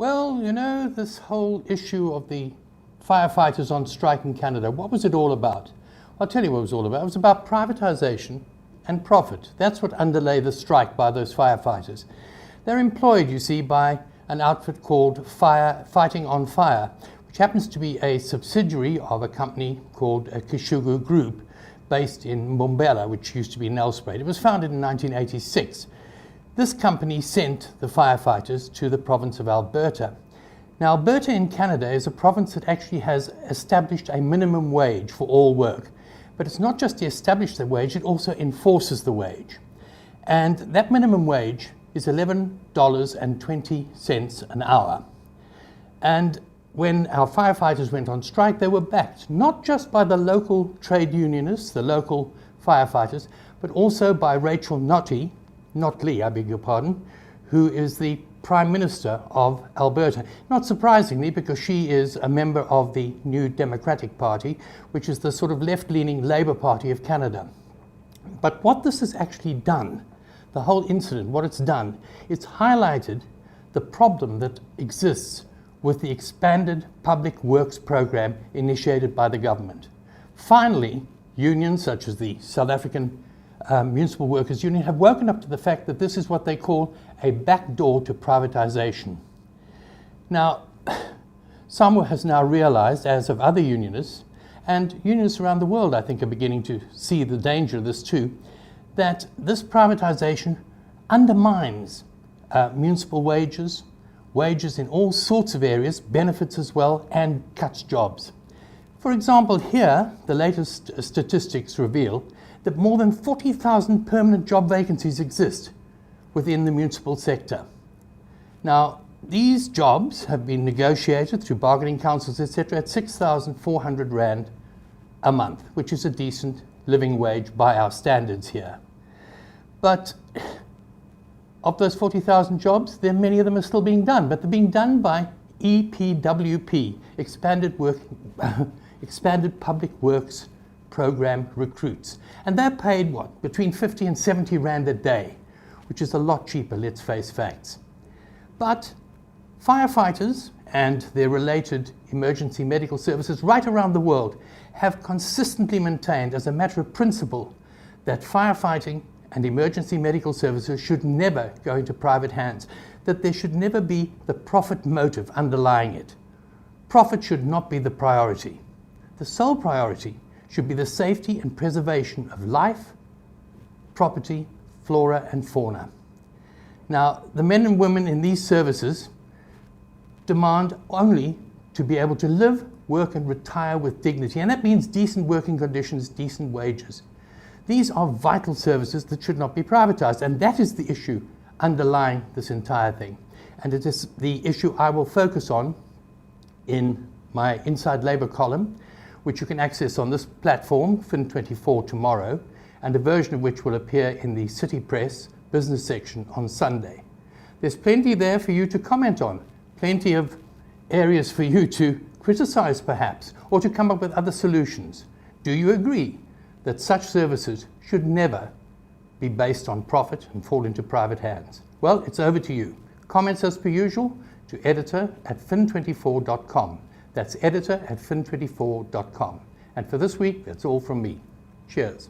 Well, you know, this whole issue of the firefighters on strike in Canada, what was it all about? I'll tell you what it was all about. It was about privatization and profit. That's what underlay the strike by those firefighters. They're employed, you see, by an outfit called Fighting on Fire, which happens to be a subsidiary of a company called Kishugu Group, based in Mbombela, which used to be Nelspruit. It was founded in 1986. This company sent the firefighters to the province of Alberta. Now, Alberta in Canada is a province that actually has established a minimum wage for all work. But it's not just to establish the wage, it also enforces the wage. And that minimum wage is $11.20 an hour. And when our firefighters went on strike, they were backed not just by the local trade unionists, the local firefighters, but also by Rachel Notley, who is the Prime Minister of Alberta. Not surprisingly, because she is a member of the New Democratic Party, which is the sort of left-leaning Labour Party of Canada. But what this has actually done, the whole incident, what it's done, it's highlighted the problem that exists with the expanded public works program initiated by the government. Finally, unions such as the South African Municipal Workers Union have woken up to the fact that this is what they call a backdoor to privatization. Now, SAMWA has now realized, as have other unionists, and unionists around the world, I think, are beginning to see the danger of this too, that this privatization undermines municipal wages, wages in all sorts of areas, benefits as well, and cuts jobs. For example, here, the latest statistics reveal that more than 40,000 permanent job vacancies exist within the municipal sector. Now, these jobs have been negotiated through bargaining councils, etc., at 6,400 Rand a month, which is a decent living wage by our standards here. But of those 40,000 jobs, many of them are still being done, but they're being done by EPWP, Expanded Public Works Program recruits. And they're paid, what, between 50 and 70 Rand a day, which is a lot cheaper, let's face facts. But firefighters and their related emergency medical services right around the world have consistently maintained as a matter of principle that firefighting and emergency medical services should never go into private hands, that there should never be the profit motive underlying it. Profit should not be the priority. The sole priority should be the safety and preservation of life, property, flora and fauna. Now, the men and women in these services demand only to be able to live, work and retire with dignity, and that means decent working conditions, decent wages. These are vital services that should not be privatized, and that is the issue underlying this entire thing. And it is the issue I will focus on in my Inside Labour column, which you can access on this platform, Fin24, tomorrow, and a version of which will appear in the City Press business section on Sunday. There's plenty there for you to comment on, plenty of areas for you to criticize perhaps, or to come up with other solutions. Do you agree that such services should never be based on profit and fall into private hands? Well, it's over to you. Comments as per usual to editor@fin24.com. That's editor@fin24.com. And for this week, that's all from me. Cheers.